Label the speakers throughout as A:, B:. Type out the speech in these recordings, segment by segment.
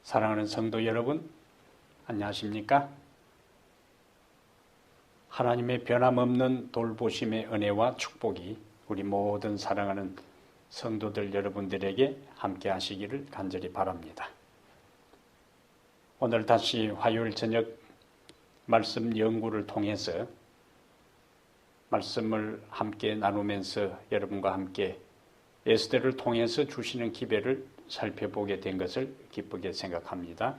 A: 사랑하는 성도 여러분, 안녕하십니까? 하나님의 변함없는 돌보심의 은혜와 축복이 우리 모든 사랑하는 성도들 여러분들에게 함께 하시기를 간절히 바랍니다. 오늘 다시 화요일 저녁 말씀 연구를 통해서 말씀을 함께 나누면서 여러분과 함께 에스더를 통해서 주시는 기별을 살펴보게 된 것을 기쁘게 생각합니다.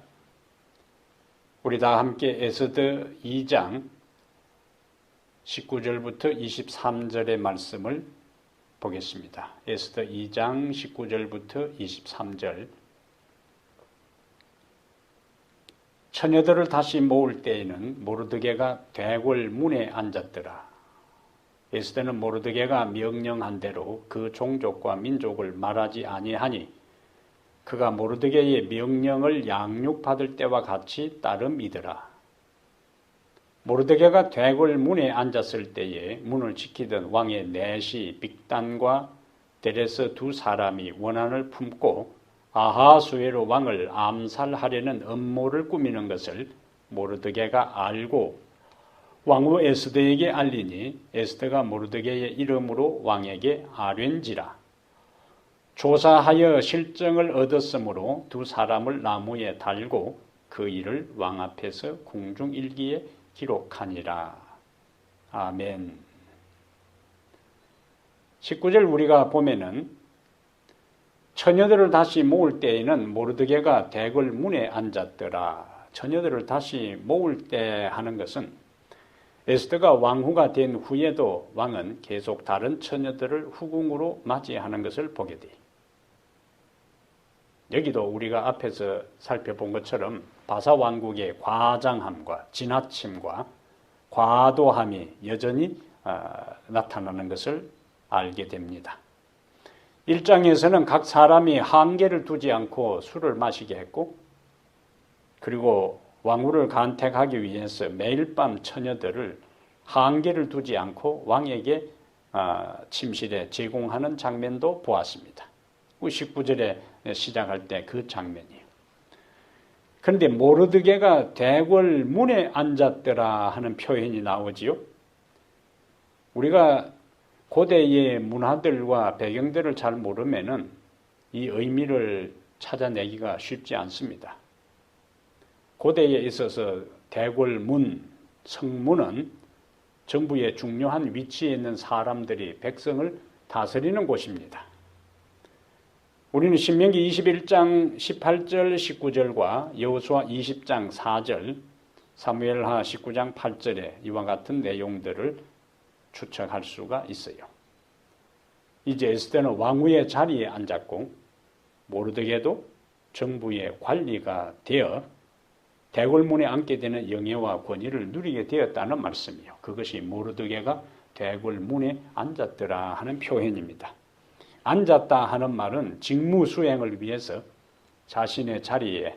A: 우리 다 함께 에스더 2장 19절부터 23절의 말씀을 보겠습니다. 에스더 2장 19절부터 23절. 처녀들을 다시 모을 때에는 모르드게가 대궐 문에 앉았더라. 에스더는 모르드게가 명령한 대로 그 종족과 민족을 말하지 아니하니 그가 모르드게의 명령을 양육받을 때와 같이 따름이더라. 모르드게가 대궐 문에 앉았을 때에 문을 지키던 왕의 내시 빅단과 데레스 두 사람이 원한을 품고 아하수에로 왕을 암살하려는 음모를 꾸미는 것을 모르드게가 알고 왕후 에스더에게 알리니 에스더가 모르드게의 이름으로 왕에게 아뢰는지라. 조사하여 실정을 얻었으므로 두 사람을 나무에 달고 그 일을 왕 앞에서 궁중일기에 기록하니라. 아멘. 19절 우리가 보면은 처녀들을 다시 모을 때에는 모르드게가 대궐 문에 앉았더라. 처녀들을 다시 모을 때 하는 것은 에스더가 왕후가 된 후에도 왕은 계속 다른 처녀들을 후궁으로 맞이하는 것을 보게 돼. 여기도 우리가 앞에서 살펴본 것처럼 바사 왕국의 과장함과 지나침과 과도함이 여전히 나타나는 것을 알게 됩니다. 1장에서는 각 사람이 한계를 두지 않고 술을 마시게 했고, 그리고 왕후를 간택하기 위해서 매일 밤 처녀들을 한계를 두지 않고 왕에게 침실에 제공하는 장면도 보았습니다. 19절에 시작할 때 그 장면이에요. 그런데 모르드게가 대궐 문에 앉았더라 하는 표현이 나오지요. 우리가 고대의 문화들과 배경들을 잘 모르면은 이 의미를 찾아내기가 쉽지 않습니다. 고대에 있어서 대궐 문, 성문은 정부의 중요한 위치에 있는 사람들이 백성을 다스리는 곳입니다. 우리는 신명기 21장 18절 19절과 여호수아 20장 4절, 사무엘하 19장 8절에 이와 같은 내용들을 추측할 수가 있어요. 이제 에스더는 왕후의 자리에 앉았고 모르드게도 정부의 관리가 되어 대궐문에 앉게 되는 영예와 권위를 누리게 되었다는 말씀이요. 그것이 모르드게가 대궐문에 앉았더라 하는 표현입니다. 앉았다 하는 말은 직무 수행을 위해서 자신의 자리에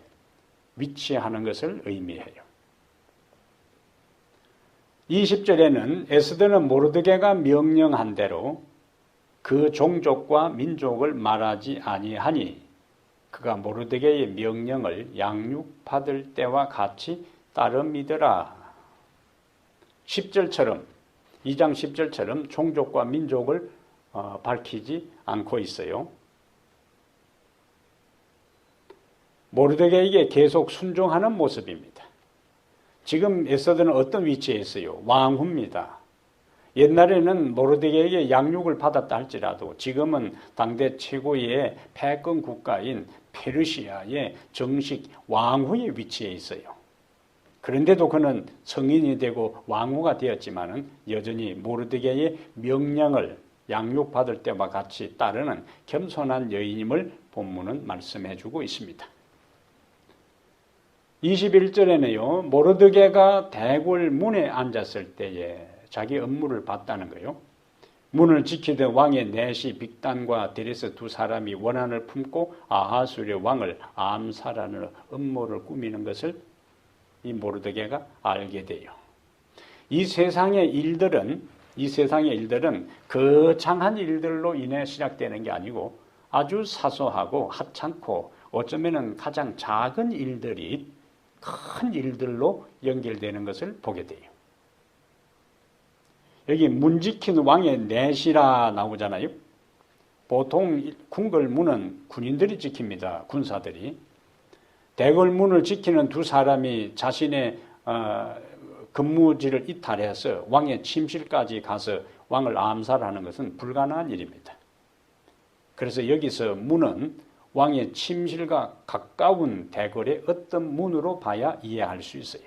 A: 위치하는 것을 의미해요. 20절에는 에스더는 모르드게가 명령한 대로 그 종족과 민족을 말하지 아니하니 그가 모르드게의 명령을 양육받을 때와 같이 따름이더라. 10절처럼 2장 10절처럼 종족과 민족을 밝히지 않고 있어요. 모르드게에게 계속 순종하는 모습입니다. 지금 에스더는 어떤 위치에 있어요? 왕후입니다. 옛날에는 모르드게에게 양육을 받았다 할지라도 지금은 당대 최고의 패권 국가인 페르시아의 정식 왕후의 위치에 있어요. 그런데도 그는 성인이 되고 왕후가 되었지만은 여전히 모르드게의 명령을 양육받을 때와 같이 따르는 겸손한 여인임을 본문은 말씀해주고 있습니다. 21절에는요, 모르드게가 대궐 문에 앉았을 때에 자기 업무를 봤다는 거예요. 문을 지키던 왕의 내시 빅단과 데레스 두 사람이 원한을 품고 아하수르 왕을 암살하는 음모를 꾸미는 것을 이 모르드게가 알게 돼요. 이 세상의 일들은 거창한 일들로 인해 시작되는 게 아니고 아주 사소하고 하찮고 어쩌면 가장 작은 일들이 큰 일들로 연결되는 것을 보게 돼요. 여기 문 지킨 왕의 넷이라 나오잖아요. 보통 궁궐문은 군인들이 지킵니다. 군사들이. 대궐문을 지키는 두 사람이 자신의 근무지를 이탈해서 왕의 침실까지 가서 왕을 암살하는 것은 불가능한 일입니다. 그래서 여기서 문은 왕의 침실과 가까운 대궐의 어떤 문으로 봐야 이해할 수 있어요.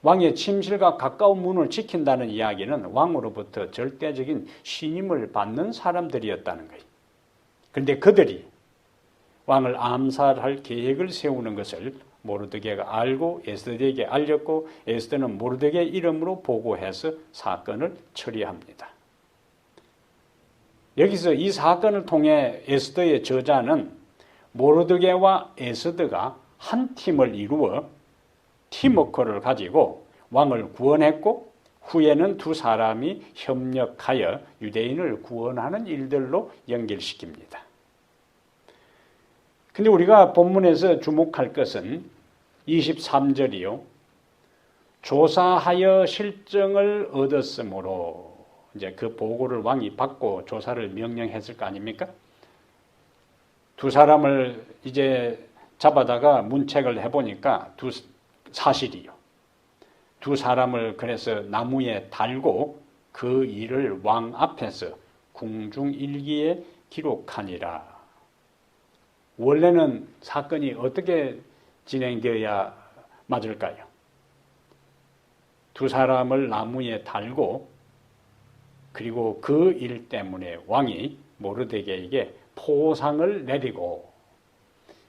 A: 왕의 침실과 가까운 문을 지킨다는 이야기는 왕으로부터 절대적인 신임을 받는 사람들이었다는 거예요. 그런데 그들이 왕을 암살할 계획을 세우는 것을 모르드게가 알고 에스더에게 알렸고 에스더는 모르드게 이름으로 보고해서 사건을 처리합니다. 여기서 이 사건을 통해 에스더의 저자는 모르드게와 에스더가 한 팀을 이루어 팀워크를 가지고 왕을 구원했고 후에는 두 사람이 협력하여 유대인을 구원하는 일들로 연결시킵니다. 근데 우리가 본문에서 주목할 것은 23절이요. 조사하여 실정을 얻었으므로 이제 그 보고를 왕이 받고 조사를 명령했을 거 아닙니까? 두 사람을 이제 잡아다가 문책을 해보니까 사실이요. 두 사람을 그래서 나무에 달고 그 일을 왕 앞에서 궁중일기에 기록하니라. 원래는 사건이 어떻게 진행되어야 맞을까요? 두 사람을 나무에 달고 그리고 그 일 때문에 왕이 모르드게에게 포상을 내리고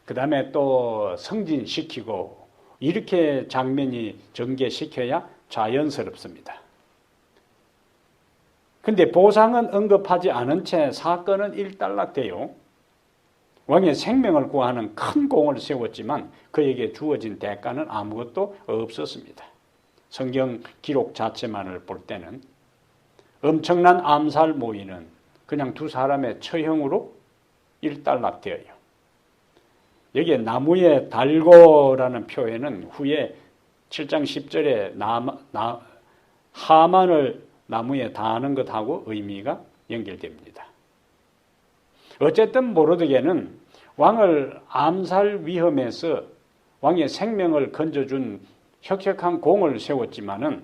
A: 그 다음에 또 승진시키고 이렇게 장면이 전개시켜야 자연스럽습니다. 그런데 보상은 언급하지 않은 채 사건은 일단락돼요. 왕의 생명을 구하는 큰 공을 세웠지만 그에게 주어진 대가는 아무것도 없었습니다. 성경 기록 자체만을 볼 때는 엄청난 암살 모의는 그냥 두 사람의 처형으로 일단락되어요. 여기에 나무에 달고라는 표현은 후에 7장 10절에 하만을 나무에 다하는 것하고 의미가 연결됩니다. 어쨌든 모르드게는 왕을 암살 위험에서 왕의 생명을 건져준 혁혁한 공을 세웠지만은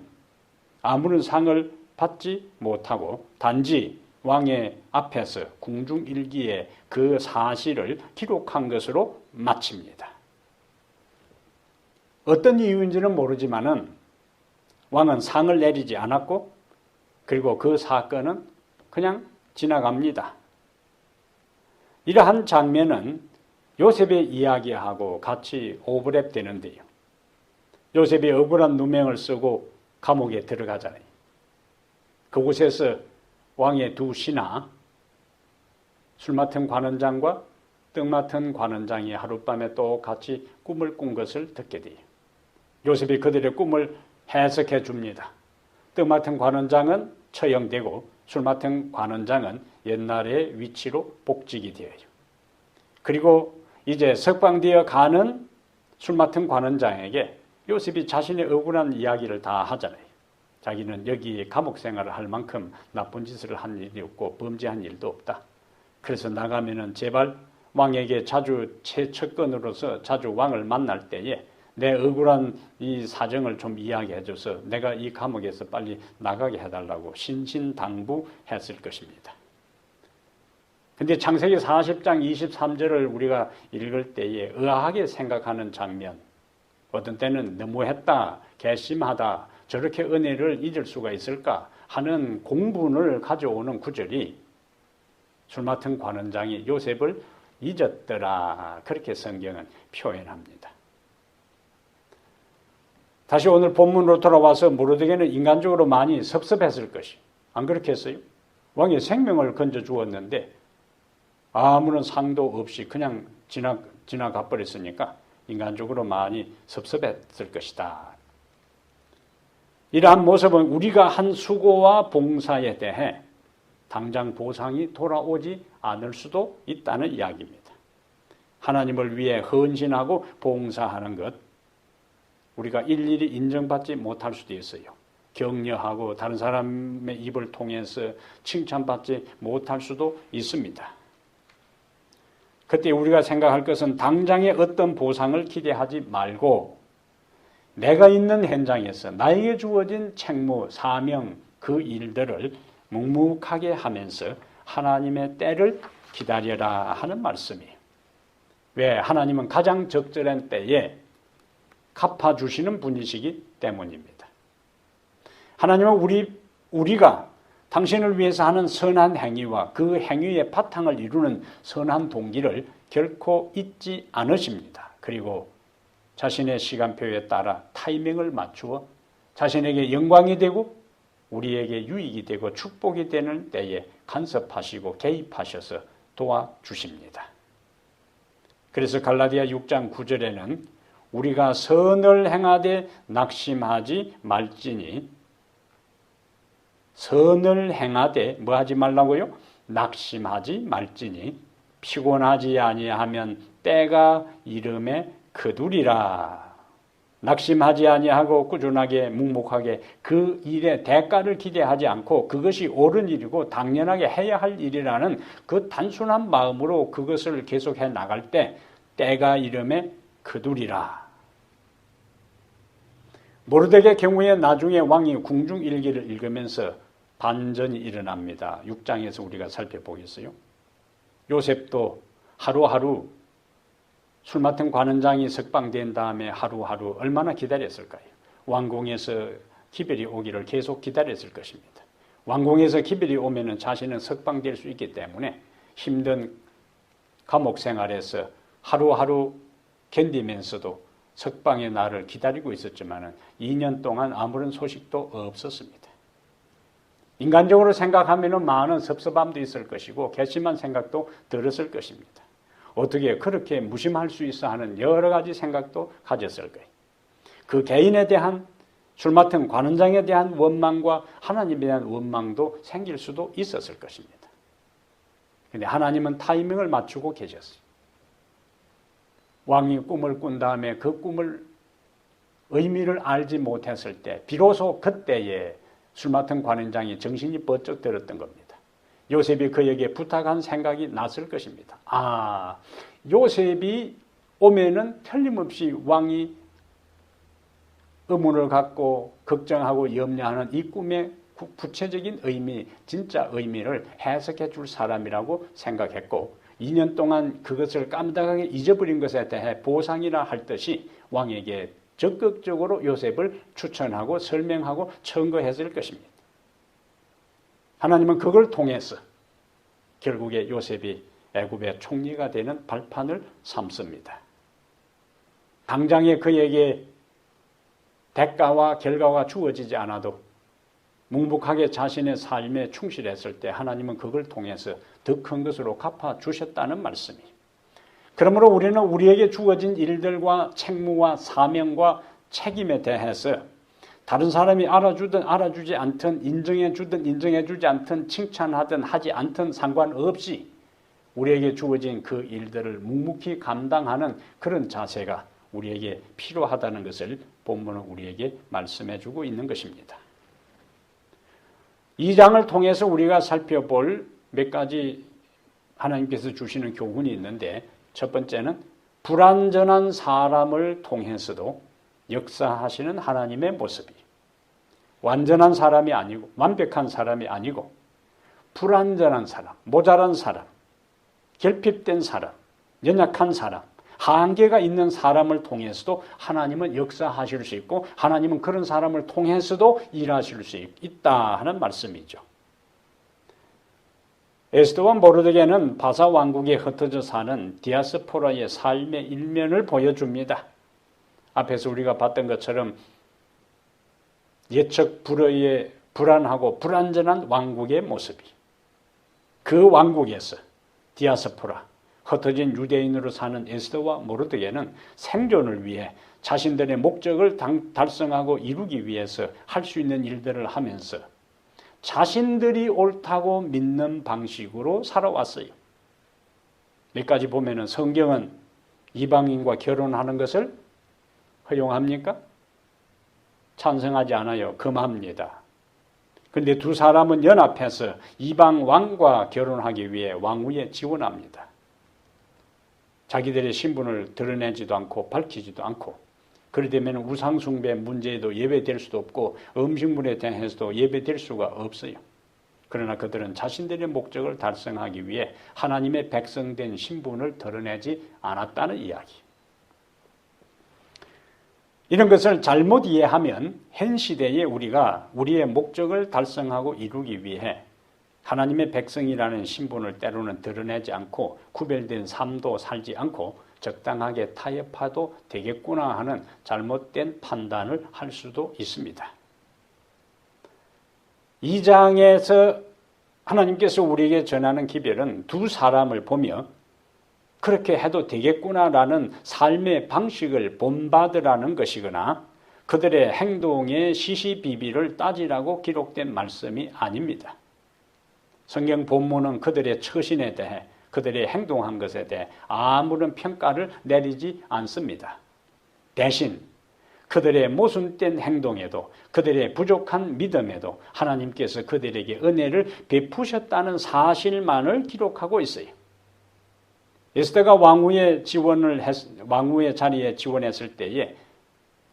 A: 아무런 상을 받지 못하고 단지 왕의 앞에서 궁중일기에 그 사실을 기록한 것으로 마칩니다. 어떤 이유인지는 모르지만은 왕은 상을 내리지 않았고 그리고 그 사건은 그냥 지나갑니다. 이러한 장면은 요셉의 이야기하고 같이 오버랩되는데요. 요셉이 억울한 누명을 쓰고 감옥에 들어가잖아요. 그곳에서 왕의 두 신하, 술 맡은 관원장과 떡 맡은 관원장이 하룻밤에 똑같이 꿈을 꾼 것을 듣게 돼요. 요셉이 그들의 꿈을 해석해 줍니다. 떡 맡은 관원장은 처형되고 술 맡은 관원장은 옛날의 위치로 복직이 되어요. 그리고 이제 석방되어 가는 술 맡은 관원장에게 요셉이 자신의 억울한 이야기를 다 하잖아요. 자기는 여기 감옥 생활을 할 만큼 나쁜 짓을 한 일이 없고 범죄한 일도 없다. 그래서 나가면은 제발 왕에게 자주 최측근으로서 자주 왕을 만날 때에 내 억울한 이 사정을 좀 이야기해줘서 내가 이 감옥에서 빨리 나가게 해달라고 신신당부했을 것입니다. 근데 창세기 40장 23절을 우리가 읽을 때에 의아하게 생각하는 장면, 어떤 때는 너무했다, 괘씸하다, 저렇게 은혜를 잊을 수가 있을까 하는 공분을 가져오는 구절이 술 맡은 관원장이 요셉을 잊었더라, 그렇게 성경은 표현합니다. 다시 오늘 본문으로 돌아와서 모르드게는 인간적으로 많이 섭섭했을 것이, 안 그렇겠어요? 왕의 생명을 건져 주었는데 아무런 상도 없이 그냥 지나가 버렸으니까 인간적으로 많이 섭섭했을 것이다. 이러한 모습은 우리가 한 수고와 봉사에 대해 당장 보상이 돌아오지 않을 수도 있다는 이야기입니다. 하나님을 위해 헌신하고 봉사하는 것, 우리가 일일이 인정받지 못할 수도 있어요. 격려하고 다른 사람의 입을 통해서 칭찬받지 못할 수도 있습니다. 그때 우리가 생각할 것은 당장의 어떤 보상을 기대하지 말고 내가 있는 현장에서 나에게 주어진 책무, 사명, 그 일들을 묵묵하게 하면서 하나님의 때를 기다려라 하는 말씀이에요. 왜? 하나님은 가장 적절한 때에 갚아주시는 분이시기 때문입니다. 하나님은 우리가 당신을 위해서 하는 선한 행위와 그 행위의 바탕을 이루는 선한 동기를 결코 잊지 않으십니다. 그리고 자신의 시간표에 따라 타이밍을 맞추어 자신에게 영광이 되고 우리에게 유익이 되고 축복이 되는 때에 간섭하시고 개입하셔서 도와주십니다. 그래서 갈라디아 6장 9절에는 우리가 선을 행하되 낙심하지 말지니, 선을 행하되 뭐 하지 말라고요? 낙심하지 말지니 피곤하지 아니하면 때가 이름에 거두리라. 낙심하지 아니하고 꾸준하게 묵묵하게 그 일의 대가를 기대하지 않고 그것이 옳은 일이고 당연하게 해야 할 일이라는 그 단순한 마음으로 그것을 계속해 나갈 때 때가 이름에 거두리라. 모르드게의 경우에 나중에 왕이 궁중일기를 읽으면서 반전이 일어납니다. 6장에서 우리가 살펴보겠어요. 요셉도 하루하루 술 맡은 관원장이 석방된 다음에 하루하루 얼마나 기다렸을까요? 왕궁에서 기별이 오기를 계속 기다렸을 것입니다. 왕궁에서 기별이 오면은 자신은 석방될 수 있기 때문에 힘든 감옥 생활에서 하루하루 견디면서도 석방의 날을 기다리고 있었지만 2년 동안 아무런 소식도 없었습니다. 인간적으로 생각하면 많은 섭섭함도 있을 것이고 괘씸한 생각도 들었을 것입니다. 어떻게 그렇게 무심할 수 있어 하는 여러 가지 생각도 가졌을 거예요. 그 개인에 대한 술 맡은 관원장에 대한 원망과 하나님에 대한 원망도 생길 수도 있었을 것입니다. 그런데 하나님은 타이밍을 맞추고 계셨어요. 왕이 꿈을 꾼 다음에 그 꿈을 의미를 알지 못했을 때 비로소 그때에 술 맡은 관원장이 정신이 번쩍 들었던 겁니다. 요셉이 그에게 부탁한 생각이 났을 것입니다. 요셉이 오면은 틀림없이 왕이 의문을 갖고 걱정하고 염려하는 이 꿈의 구체적인 의미, 진짜 의미를 해석해 줄 사람이라고 생각했고 2년 동안 그것을 깜빡하게 잊어버린 것에 대해 보상이라 할 듯이 왕에게 적극적으로 요셉을 추천하고 설명하고 청구했을 것입니다. 하나님은 그걸 통해서 결국에 요셉이 애굽의 총리가 되는 발판을 삼습니다. 당장에 그에게 대가와 결과가 주어지지 않아도 묵묵하게 자신의 삶에 충실했을 때 하나님은 그걸 통해서 더 큰 것으로 갚아주셨다는 말씀이에요. 그러므로 우리는 우리에게 주어진 일들과 책무와 사명과 책임에 대해서 다른 사람이 알아주든 알아주지 않든 인정해주든 인정해주지 않든 칭찬하든 하지 않든 상관없이 우리에게 주어진 그 일들을 묵묵히 감당하는 그런 자세가 우리에게 필요하다는 것을 본문은 우리에게 말씀해주고 있는 것입니다. 이 장을 통해서 우리가 살펴볼 몇 가지 하나님께서 주시는 교훈이 있는데 첫 번째는 불완전한 사람을 통해서도 역사하시는 하나님의 모습이 완전한 사람이 아니고 완벽한 사람이 아니고 불완전한 사람, 모자란 사람, 결핍된 사람, 연약한 사람, 한계가 있는 사람을 통해서도 하나님은 역사하실 수 있고 하나님은 그런 사람을 통해서도 일하실 수 있다 하는 말씀이죠. 에스더와 모르드게는 바사 왕국에 흩어져 사는 디아스포라의 삶의 일면을 보여줍니다. 앞에서 우리가 봤던 것처럼 예측 불허의 불안하고 불완전한 왕국의 모습이 그 왕국에서 디아스포라 흩어진 유대인으로 사는 에스더와 모르드게는 생존을 위해 자신들의 목적을 달성하고 이루기 위해서 할 수 있는 일들을 하면서 자신들이 옳다고 믿는 방식으로 살아왔어요. 몇 가지 보면은 성경은 이방인과 결혼하는 것을 허용합니까? 찬성하지 않아요. 금합니다. 그런데 두 사람은 연합해서 이방 왕과 결혼하기 위해 왕후에 지원합니다. 자기들의 신분을 드러내지도 않고 밝히지도 않고, 그러되면 우상숭배 문제에도 예배될 수도 없고 음식물에 대해서도 예배될 수가 없어요. 그러나 그들은 자신들의 목적을 달성하기 위해 하나님의 백성된 신분을 드러내지 않았다는 이야기. 이런 것을 잘못 이해하면 현 시대에 우리가 우리의 목적을 달성하고 이루기 위해 하나님의 백성이라는 신분을 때로는 드러내지 않고 구별된 삶도 살지 않고 적당하게 타협해도 되겠구나 하는 잘못된 판단을 할 수도 있습니다. 이 장에서 하나님께서 우리에게 전하는 기별은 두 사람을 보며 그렇게 해도 되겠구나라는 삶의 방식을 본받으라는 것이거나 그들의 행동의 시시비비를 따지라고 기록된 말씀이 아닙니다. 성경 본문은 그들의 처신에 대해, 그들의 행동한 것에 대해 아무런 평가를 내리지 않습니다. 대신 그들의 모순된 행동에도, 그들의 부족한 믿음에도 하나님께서 그들에게 은혜를 베푸셨다는 사실만을 기록하고 있어요. 에스더가 왕후의 자리에 지원했을 때에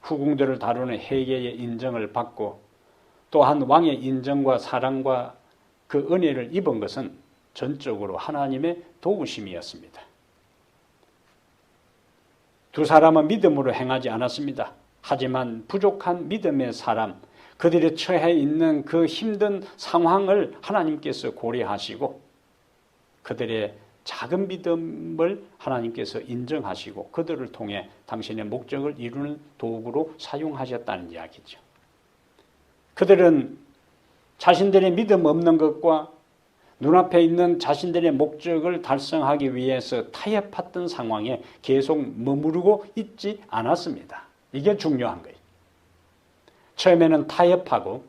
A: 후궁들을 다루는 회계의 인정을 받고 또한 왕의 인정과 사랑과 그 은혜를 입은 것은 전적으로 하나님의 도우심이었습니다. 두 사람은 믿음으로 행하지 않았습니다. 하지만 부족한 믿음의 사람, 그들이 처해 있는 그 힘든 상황을 하나님께서 고려하시고 그들의 작은 믿음을 하나님께서 인정하시고 그들을 통해 당신의 목적을 이루는 도구로 사용하셨다는 이야기죠. 그들은 자신들의 믿음 없는 것과 눈앞에 있는 자신들의 목적을 달성하기 위해서 타협했던 상황에 계속 머무르고 있지 않았습니다. 이게 중요한 거예요. 처음에는 타협하고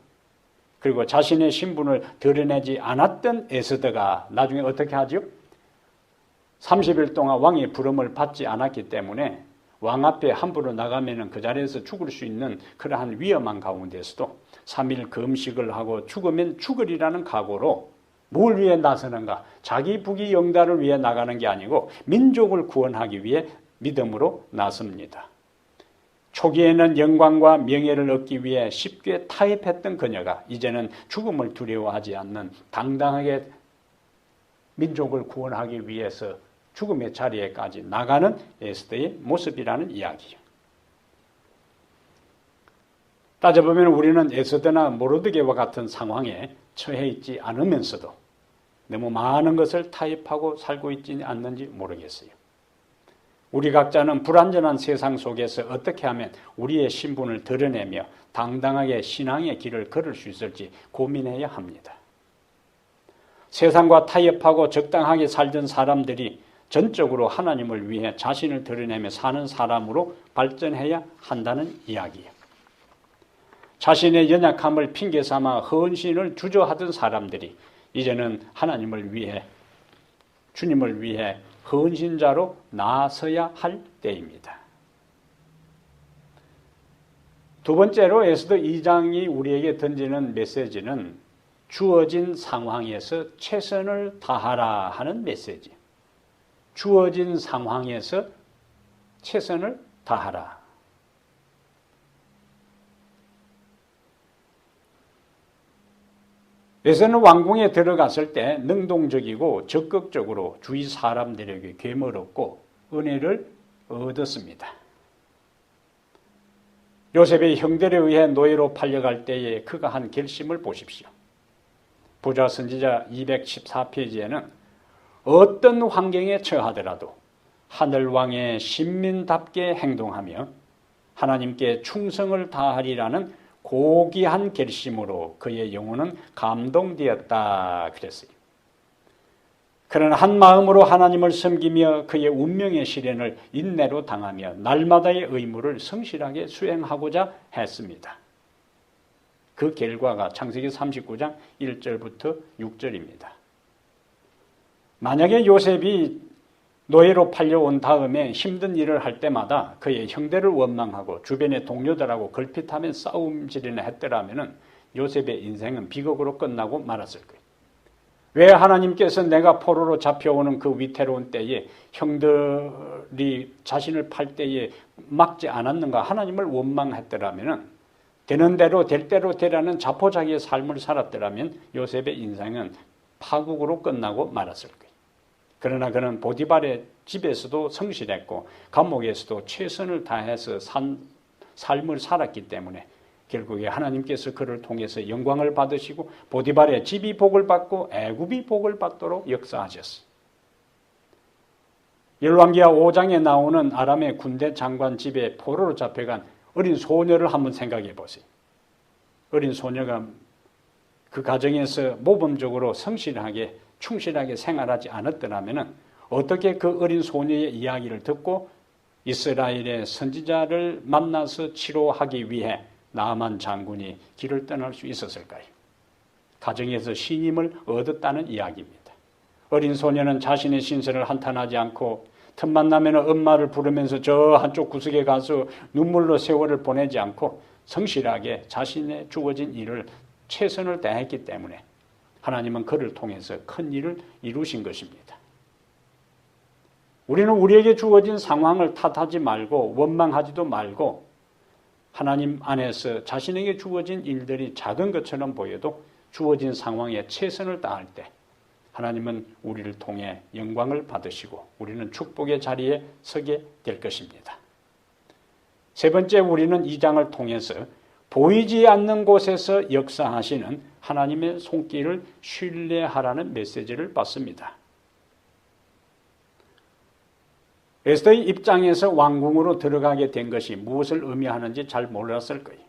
A: 그리고 자신의 신분을 드러내지 않았던 에스더가 나중에 어떻게 하죠? 30일 동안 왕의 부름을 받지 않았기 때문에 왕 앞에 함부로 나가면 그 자리에서 죽을 수 있는 그러한 위험한 가운데서도 3일 금식을 하고 죽으면 죽으리라는 각오로 뭘 위해 나서는가? 자기 부귀 영달을 위해 나가는 게 아니고 민족을 구원하기 위해 믿음으로 나섭니다. 초기에는 영광과 명예를 얻기 위해 쉽게 타협했던 그녀가 이제는 죽음을 두려워하지 않는 당당하게 민족을 구원하기 위해서 죽음의 자리에까지 나가는 에스더의 모습이라는 이야기예요. 따져보면 우리는 에스더나 모르드게와 같은 상황에 처해 있지 않으면서도 너무 많은 것을 타협하고 살고 있지 않는지 모르겠어요. 우리 각자는 불완전한 세상 속에서 어떻게 하면 우리의 신분을 드러내며 당당하게 신앙의 길을 걸을 수 있을지 고민해야 합니다. 세상과 타협하고 적당하게 살던 사람들이 전적으로 하나님을 위해 자신을 드러내며 사는 사람으로 발전해야 한다는 이야기예요. 자신의 연약함을 핑계삼아 헌신을 주저하던 사람들이 이제는 하나님을 위해, 주님을 위해 헌신자로 나서야 할 때입니다. 두 번째로 에스더 2장이 우리에게 던지는 메시지는 주어진 상황에서 최선을 다하라 하는 메시지. 주어진 상황에서 최선을 다하라. 에스더는 왕궁에 들어갔을 때 능동적이고 적극적으로 주위 사람들에게 괴물었고 은혜를 얻었습니다. 요셉의 형들에 의해 노예로 팔려갈 때에 그가 한 결심을 보십시오. 부자 선지자 214페이지에는 어떤 환경에 처하더라도 하늘왕의 신민답게 행동하며 하나님께 충성을 다하리라는 고귀한 결심으로 그의 영혼은 감동되었다 그랬어요. 그는 한 마음으로 하나님을 섬기며 그의 운명의 시련을 인내로 당하며 날마다의 의무를 성실하게 수행하고자 했습니다. 그 결과가 창세기 39장 1절부터 6절입니다. 만약에 요셉이 노예로 팔려온 다음에 힘든 일을 할 때마다 그의 형제를 원망하고 주변의 동료들하고 걸핏하면 싸움질이나 했더라면 요셉의 인생은 비극으로 끝나고 말았을 거예요. 왜 하나님께서 내가 포로로 잡혀오는 그 위태로운 때에 형들이 자신을 팔 때에 막지 않았는가? 하나님을 원망했더라면 되는 대로 될 대로 되라는 자포자기의 삶을 살았더라면 요셉의 인생은 파국으로 끝나고 말았을 거예요. 그러나 그는 보디발의 집에서도 성실했고 감옥에서도 최선을 다해서 삶을 살았기 때문에 결국에 하나님께서 그를 통해서 영광을 받으시고 보디발의 집이 복을 받고 애굽이 복을 받도록 역사하셨어요. 열왕기하 5장에 나오는 아람의 군대 장관 집에 포로로 잡혀간 어린 소녀를 한번 생각해 보세요. 어린 소녀가 그 가정에서 모범적으로 성실하게 충실하게 생활하지 않았더라면 어떻게 그 어린 소녀의 이야기를 듣고 이스라엘의 선지자를 만나서 치료하기 위해 나아만 장군이 길을 떠날 수 있었을까요? 가정에서 신임을 얻었다는 이야기입니다. 어린 소녀는 자신의 신세를 한탄하지 않고 틈만 나면 엄마를 부르면서 저 한쪽 구석에 가서 눈물로 세월을 보내지 않고 성실하게 자신의 주어진 일을 최선을 다했기 때문에 하나님은 그를 통해서 큰 일을 이루신 것입니다. 우리는 우리에게 주어진 상황을 탓하지 말고 원망하지도 말고 하나님 안에서 자신에게 주어진 일들이 작은 것처럼 보여도 주어진 상황에 최선을 다할 때 하나님은 우리를 통해 영광을 받으시고 우리는 축복의 자리에 서게 될 것입니다. 세 번째, 우리는 이 장을 통해서 보이지 않는 곳에서 역사하시는 하나님의 손길을 신뢰하라는 메시지를 받습니다. 에스더의 입장에서 왕궁으로 들어가게 된 것이 무엇을 의미하는지 잘 몰랐을 거예요.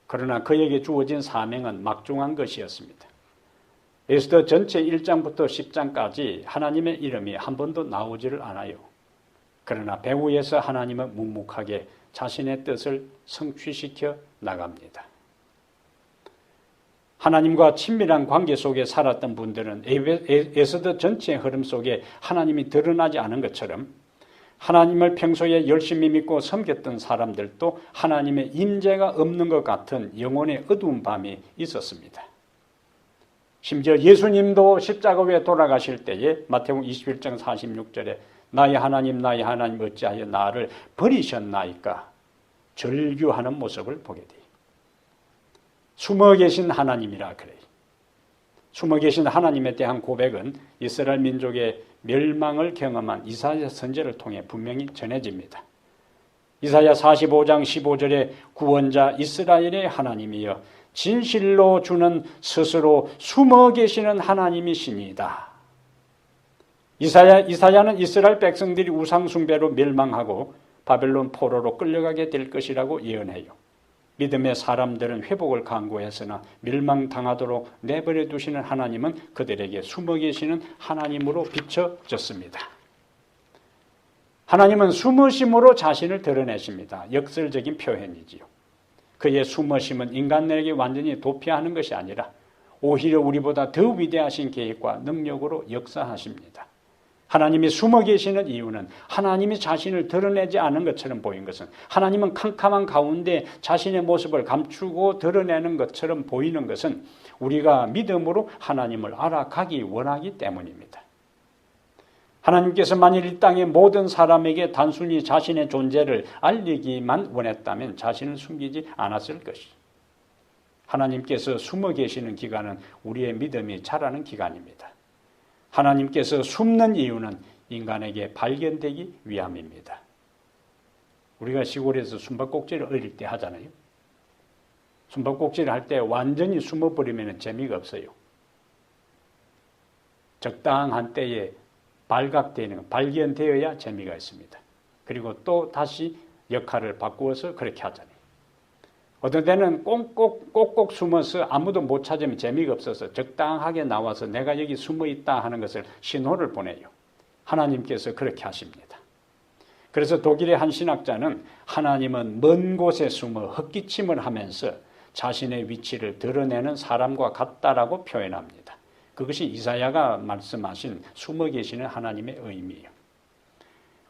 A: 그러나 그에게 주어진 사명은 막중한 것이었습니다. 에스더 전체 1장부터 10장까지 하나님의 이름이 한 번도 나오지를 않아요. 그러나 배후에서 하나님은 묵묵하게 자신의 뜻을 성취시켜 나갑니다. 하나님과 친밀한 관계 속에 살았던 분들은 에스더 전체의 흐름 속에 하나님이 드러나지 않은 것처럼 하나님을 평소에 열심히 믿고 섬겼던 사람들도 하나님의 임재가 없는 것 같은 영혼의 어두운 밤이 있었습니다. 심지어 예수님도 십자가 위에 돌아가실 때에 마태복음 21장 46절에 나의 하나님 어찌하여 나를 버리셨나이까 절규하는 모습을 보게 돼요. 숨어 계신 하나님이라 그래요. 숨어 계신 하나님에 대한 고백은 이스라엘 민족의 멸망을 경험한 이사야 선지자를 통해 분명히 전해집니다. 이사야 45장 15절에 구원자 이스라엘의 하나님이여 진실로 주는 스스로 숨어 계시는 하나님이시니이다. 이사야는 이스라엘 백성들이 우상 숭배로 멸망하고 바벨론 포로로 끌려가게 될 것이라고 예언해요. 믿음의 사람들은 회복을 간구했으나 멸망당하도록 내버려 두시는 하나님은 그들에게 숨어 계시는 하나님으로 비춰졌습니다. 하나님은 숨으심으로 자신을 드러내십니다. 역설적인 표현이지요. 그의 숨으심은 인간에게 완전히 도피하는 것이 아니라 오히려 우리보다 더 위대하신 계획과 능력으로 역사하십니다. 하나님이 숨어 계시는 이유는 하나님이 자신을 드러내지 않은 것처럼 보인 것은 하나님은 캄캄한 가운데 자신의 모습을 감추고 드러내는 것처럼 보이는 것은 우리가 믿음으로 하나님을 알아가기 원하기 때문입니다. 하나님께서 만일 이 땅의 모든 사람에게 단순히 자신의 존재를 알리기만 원했다면 자신을 숨기지 않았을 것이죠. 하나님께서 숨어 계시는 기간은 우리의 믿음이 자라는 기간입니다. 하나님께서 숨는 이유는 인간에게 발견되기 위함입니다. 우리가 시골에서 숨바꼭질을 어릴 때 하잖아요. 숨바꼭질을 할 때 완전히 숨어버리면 재미가 없어요. 적당한 때에 발각되는, 발견되어야 재미가 있습니다. 그리고 또 다시 역할을 바꾸어서 그렇게 하잖아요. 어떤 때는 꼭꼭 숨어서 아무도 못 찾으면 재미가 없어서 적당하게 나와서 내가 여기 숨어 있다 하는 것을 신호를 보내요. 하나님께서 그렇게 하십니다. 그래서 독일의 한 신학자는 하나님은 먼 곳에 숨어 헛기침을 하면서 자신의 위치를 드러내는 사람과 같다라고 표현합니다. 그것이 이사야가 말씀하신 숨어 계시는 하나님의 의미예요.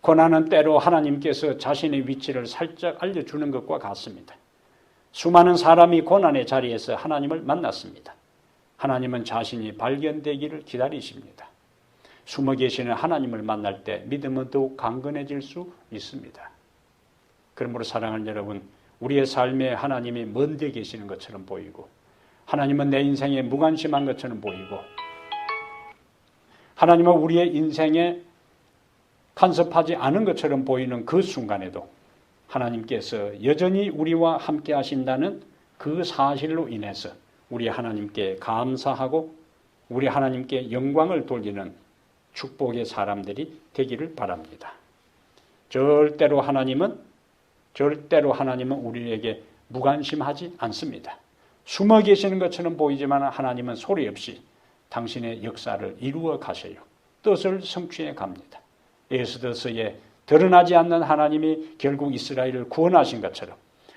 A: 고난은 때로 하나님께서 자신의 위치를 살짝 알려주는 것과 같습니다. 수많은 사람이 고난의 자리에서 하나님을 만났습니다. 하나님은 자신이 발견되기를 기다리십니다. 숨어 계시는 하나님을 만날 때 믿음은 더욱 강건해질 수 있습니다. 그러므로 사랑하는 여러분, 우리의 삶에 하나님이 먼데 계시는 것처럼 보이고 하나님은 내 인생에 무관심한 것처럼 보이고 하나님은 우리의 인생에 간섭하지 않은 것처럼 보이는 그 순간에도 하나님께서 여전히 우리와 함께 하신다는 그 사실로 인해서 우리 하나님께 감사하고 우리 하나님께 영광을 돌리는 축복의 사람들이 되기를 바랍니다. 절대로 하나님은 우리에게 무관심하지 않습니다. 숨어 계시는 것처럼 보이지만 하나님은 소리 없이 당신의 역사를 이루어 가셔요. 뜻을 성취해 갑니다. 에스더서에 드러나지 않는 하나님이 결국 이스라엘을 구원하신 것처럼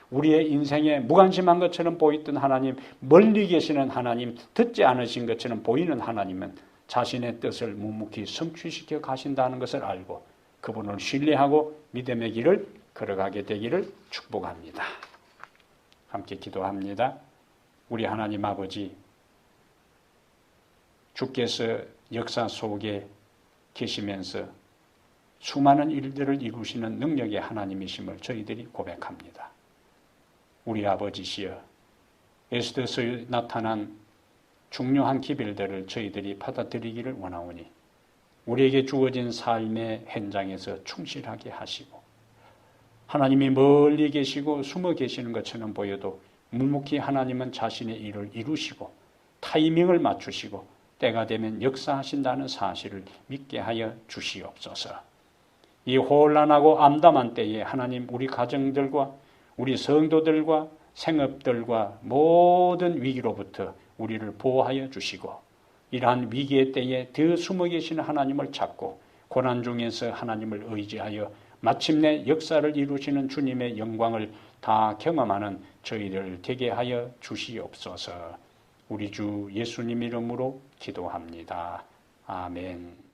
A: 우리의 인생에 무관심한 것처럼 보이던 하나님, 멀리 계시는 하나님, 듣지 않으신 것처럼 보이는 하나님은 자신의 뜻을 묵묵히 성취시켜 가신다는 것을 알고 그분을 신뢰하고 믿음의 길을 걸어가게 되기를 축복합니다. 함께 기도합니다. 우리 하나님 아버지, 주께서 역사 속에 계시면서 수많은 일들을 이루시는 능력의 하나님이심을 저희들이 고백합니다. 우리 아버지시여, 에스더서에 나타난 중요한 기별들을 저희들이 받아들이기를 원하오니 우리에게 주어진 삶의 현장에서 충실하게 하시고 하나님이 멀리 계시고 숨어 계시는 것처럼 보여도 묵묵히 하나님은 자신의 일을 이루시고 타이밍을 맞추시고 때가 되면 역사하신다는 사실을 믿게 하여 주시옵소서. 이 혼란하고 암담한 때에 하나님 우리 가정들과 우리 성도들과 생업들과 모든 위기로부터 우리를 보호하여 주시고 이러한 위기의 때에 더 숨어 계시는 하나님을 찾고 고난 중에서 하나님을 의지하여 마침내 역사를 이루시는 주님의 영광을 다 경험하는 저희들 되게 하여 주시옵소서. 우리 주 예수님 이름으로 기도합니다. 아멘.